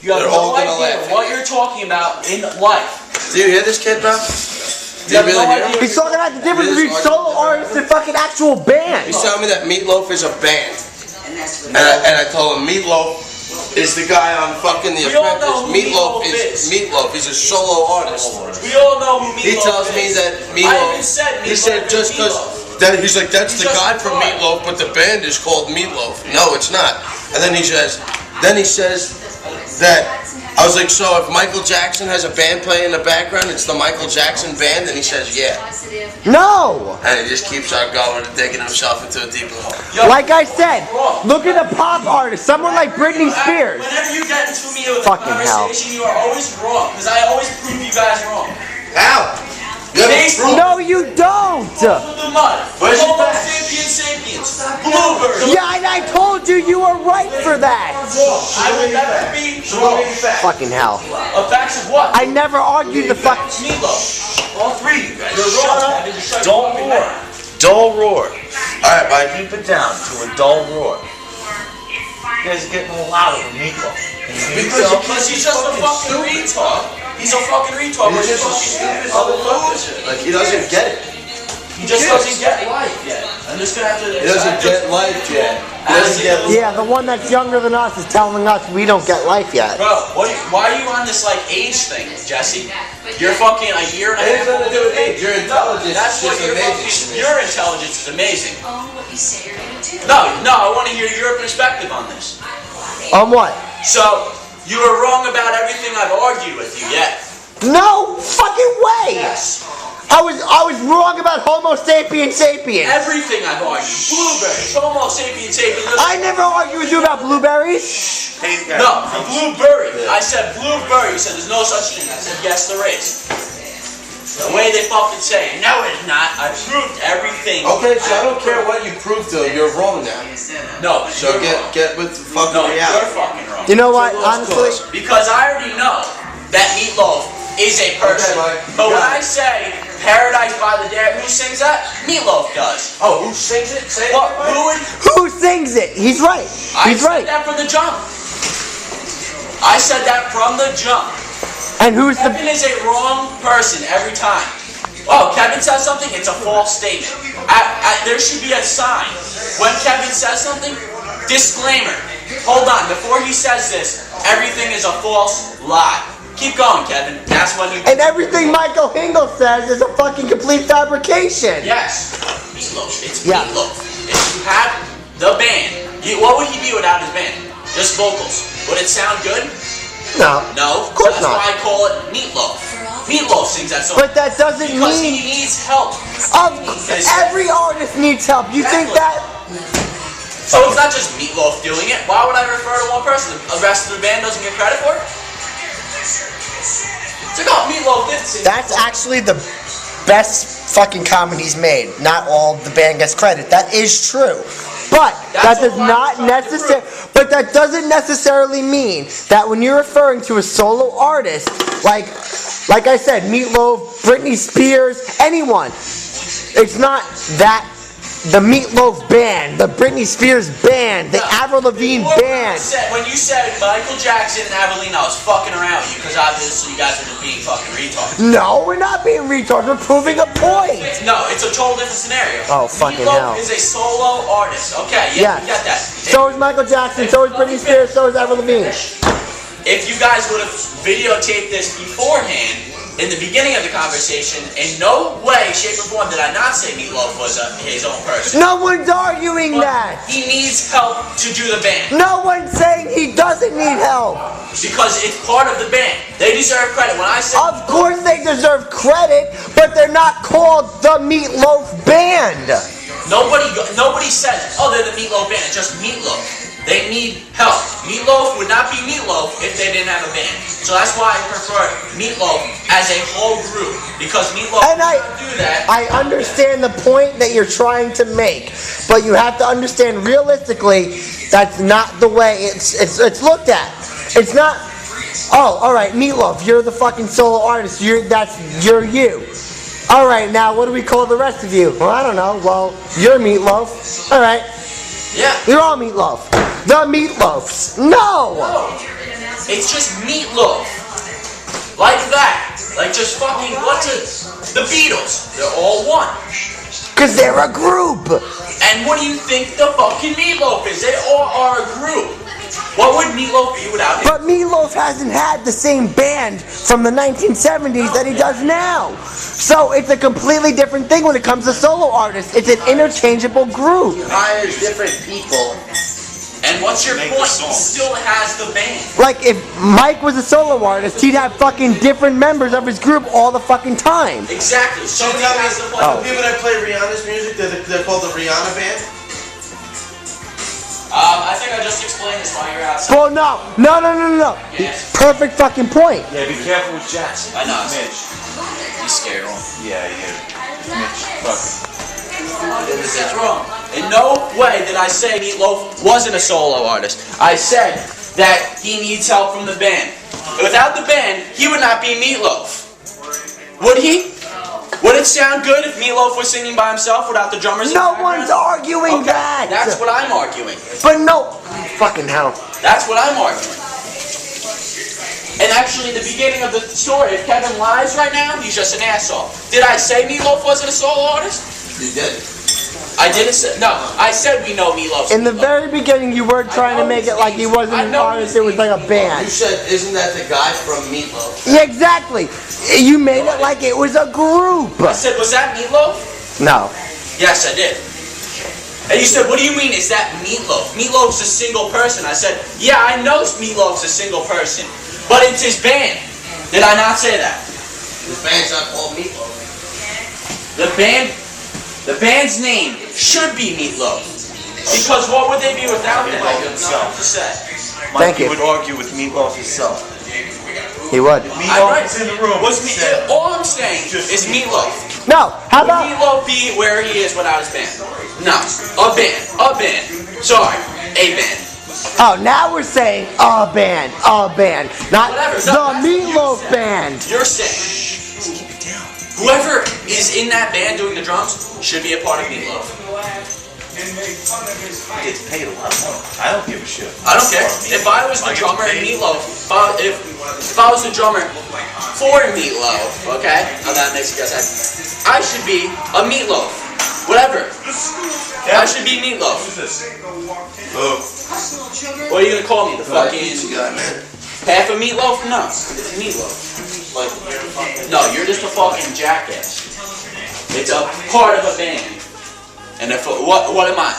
You have no idea what you're talking about in life. Do you hear this kid, bro? You have no idea. He's talking about the difference between solo artists and fucking actual bands. He's telling me that Meatloaf is a band. And I told him Meatloaf is the guy on fucking The Apprentice. Meatloaf is Meatloaf. He's a solo artist. We all know who Meatloaf is. He tells me that Meatloaf. He said just because he's like that's the guy from Meatloaf, but the band is called Meatloaf. No, it's not. And then he says that. I was like, so if Michael Jackson has a band playing in the background, it's the Michael Jackson band? And he says, yeah. No! And he just keeps on going and digging himself into a deeper hole. Like I said, look at the pop artist, someone like Britney Spears. Whenever you get into me with a conversation, you are always wrong, because I always prove you guys wrong. How? No, you don't! Where's your sapiens? Bluebird. Yeah, and I told you you were right for that. I would never be wrong. Fucking hell. Facts of what? I never argued the fuck. Meatloaf. All three of you guys. You're wrong. Don't roar. Dull roar. Alright, Mike. Keep it down to a dull roar. You guys are getting louder than Meatloaf. Because he's just a fucking retard. He's a fucking retard. He's just a stupid motherfucker. Like, he doesn't get it. He just doesn't get life yet. I'm just gonna have to. He doesn't get life yet. Yeah, the one that's younger than us is telling us we don't get life yet. Bro, why are you on this like age thing, Jesse? You're fucking a year and a half old. Your intelligence That's what is amazing. your intelligence is amazing. Own what you say you're gonna do. No, I want to hear your perspective on this. On what? So, you were wrong about everything I've argued with you yet. No fucking way! Yes. I was wrong about Homo sapiens sapiens. Everything I've argued. Blueberries. Homo sapiens sapiens. I never argued with you about blueberries. No, blueberry. I said blueberry. You said there's no such thing. I said yes, there is. The way they fucking say it. No, it's not. I proved everything. Okay, so I don't care what you prove to him. You're wrong now. No, so get with the fucking reality. You're fucking wrong. You know what? Honestly, because I already know that Meatloaf is a person. Okay, but when I say Paradise by the Dare, who sings that? Meatloaf does. Oh, who sings it? Say it. Who sings it? He's right. He's right. I said that from the jump. I said that from the jump. And who's Kevin is a wrong person every time. Oh, Kevin says something, it's a false statement. There should be a sign. When Kevin says something, disclaimer. Hold on, before he says this, everything is a false lie. Keep going, Kevin. That's when you... And everything Michael Hingle says is a fucking complete fabrication. Yes. Meatloaf. It's Meatloaf. If you have the band, what would he be without his band? Just vocals. Would it sound good? No. No? Of course not. That's not. why I call it Meatloaf. Meatloaf sings that song. But that doesn't because mean... he needs help. Every artist needs help. You think that... So it's not just Meatloaf doing it. Why would I refer to one person? The rest of the band doesn't get credit for it? Check out Meatloaf did sing. That's actually the best fucking comment he's made. Not all the band gets credit. That is true. But that doesn't necessarily mean that when you're referring to a solo artist, like I said, Meatloaf, Britney Spears, anyone, it's not that the Meatloaf band, the Britney Spears band, the Avril Lavigne band. When you said Michael Jackson and Avril Lavigne, I was fucking around with you because obviously you guys are just being fucking retards. No, we're not being retards. We're proving a point. No, it's a total different scenario. Oh, fucking Meatloaf hell. is a solo artist. Okay, yeah, you get that. So is Michael Jackson, so is Britney Spears, so is Avril Lavigne. If you guys would have videotaped this beforehand, in the beginning of the conversation, in no way, shape, or form did I not say Meatloaf was his own person. No one's arguing that. He needs help to do the band. No one's saying he doesn't need help. Because it's part of the band. They deserve credit. When I say... Of course they deserve credit, but they're not called the Meatloaf Band. Nobody says, oh, they're the Meatloaf Band. It's just Meatloaf. They need help. Meatloaf would not be Meatloaf if they didn't have a band. So that's why I prefer Meatloaf as a whole group. Because Meatloaf would not do that. I understand the point that you're trying to make. But you have to understand realistically, that's not the way it's looked at. It's not, oh, alright, Meatloaf, you're the fucking solo artist. You're you. Alright, now what do we call the rest of you? Well, I don't know. Well, you're Meatloaf. Alright. Yeah. You're all Meatloaf. The Meatloafs. No! It's just meatloaf. Like that. Like just fucking, the Beatles. They're all one. Cause they're a group. And what do you think the fucking Meatloaf is? They all are a group. What would Meatloaf be without him? But Meatloaf hasn't had the same band from the 1970s that he does now. So it's a completely different thing when it comes to solo artists. It's an interchangeable group. Hires different people. And what's your point? He still has the band. Like if Mike was a solo artist, he'd have fucking different members of his group all the fucking time. Exactly. So Can you tell me, has to play. the people that play Rihanna's music, they're called the Rihanna Band? I think I just explained this while you're outside. Well, no. Yes. Perfect fucking point. Yeah, be careful with Jackson. I know. Mitch. He's scared. Yeah, he is. Mitch, fuck him. That's wrong. In no way did I say Meatloaf wasn't a solo artist. I said that he needs help from the band. Without the band, he would not be Meatloaf. Would he? Would it sound good if Meatloaf was singing by himself without the drummers? No one's arguing Okay, that. that's what I'm arguing. But no, fucking hell. That's what I'm arguing. And actually, the beginning of the story, if Kevin lies right now, he's just an asshole. Did I say Meatloaf wasn't a solo artist? You did. I didn't say. No, I said we know Meatloaf's In the Meatloaf. very beginning, you were trying to make it like he wasn't an artist, it was like a You band. said, isn't that the guy from Meatloaf? Yeah, exactly. You made it like it was a group. I said, was that Meatloaf? No. Yes, I did. And you said, what do you mean, is that Meatloaf? Meatloaf's a single person. I said, yeah, I know Meatloaf's a single person, but it's his band. Did I not say that? The band's not called Meatloaf. The band's name should be Meatloaf. Because what would they be without him? Meatloaf himself. To say. Thank you. Mikey would argue with Meatloaf himself. He would. Meatloaf is in the room. All I'm saying is Meatloaf. No, how Would about... Meatloaf be where he is without his band? No. A band. Sorry. A band. Oh, now we're saying a band. Not Whatever, the no, Meatloaf band. You're saying whoever is in that band doing the drums should be a part of Meatloaf. He gets paid a lot of money. I don't give a shit. I don't care. If I was the drummer in Meatloaf, if I was the drummer for Meatloaf, okay? Now that makes you guys happy. I should be a Meatloaf. Whatever. I should be Meatloaf. Who's this? What are you gonna call me? The fucking Pizza guy, man. half a Meatloaf? No, it's Meatloaf. No, you're just a fucking jackass. It's a part of a band. And if what am I?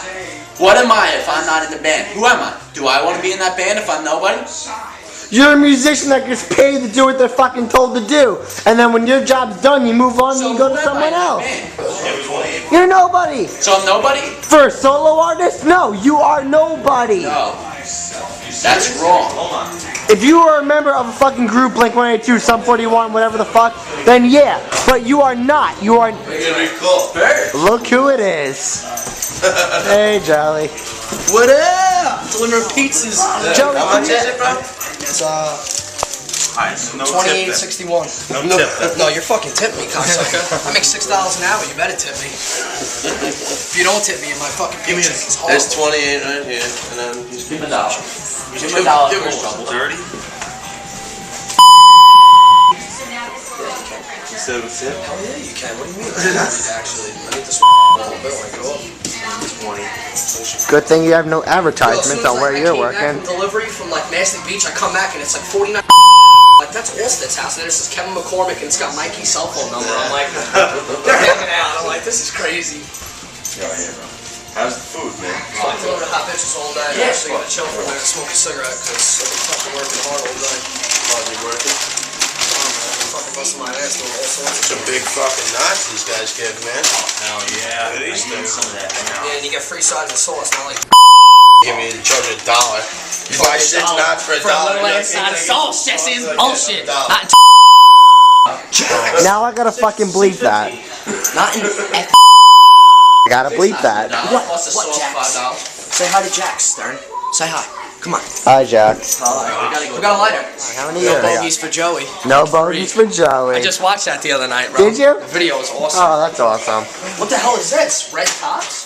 What am I if I'm not in the band? Who am I? Do I want to be in that band if I'm nobody? You're a musician that gets paid to do what they're fucking told to do. And then when your job's done, you move on and you go to who am I someone in that else. band? You're nobody. So I'm nobody? For a solo artist, no, you are nobody. No. That's wrong. Hold on. If you were a member of a fucking group, Blink-182, Sum 41, whatever the fuck, then yeah. But you are not. You are... It's gonna be cool. Look who it is. Hey, Jolly. What up? Delivering pizzas. Joey, How much is it, bro? It's Alright, so no tip then. $28.61. No tip then. No, you're fucking tipping me, cocksucker. I make $6 an hour. You better tip me. If you don't tip me, my fucking paycheck is horrible. There's 28 right here, and then he's Give him $1. Give him $1 for his trouble. Dirty? You said what's it? Hell yeah, you can. What do you mean? Actually, I need this whole bill. I go up. 20. Good thing you have no Yo, as advertisements soon as, on where I you're came back working. from delivery from like Mastic Beach, I come back and it's like 49. Like that's Allstet's house, and then it says Kevin McCormick and it's got Mikey's cell phone number. I'm like, they're hanging out. I'm like, this is crazy. Yeah, yeah, bro. How's the food, man? So I'm dealing with hot bitches all day. I'm Yeah. actually gonna chill for a minute, smoke a cigarette because I've been fucking working hard all day. hardly working. I'm fucking busting my ass doing all sorts of Some big fucking knots these guys give, man. Hell yeah. I need some of that now. Yeah, and you get free sides of sauce, not like Give me charge $1. You buy 6 knots for $1. for a little ass side of sauce. This is bullshit. Not Now I gotta fucking bleep that. not in I gotta bleep that. $1 plus a What, sauce, Jax? $5. Say hi to Jax, Stern. Say hi. Come on. Hi, Jack. We got a lighter. How many No years? bogeys for Joey. No bogeys for Joey. I just watched that the other night, bro. Did you? The video was awesome. Oh, that's awesome. What the hell is this? Red tops?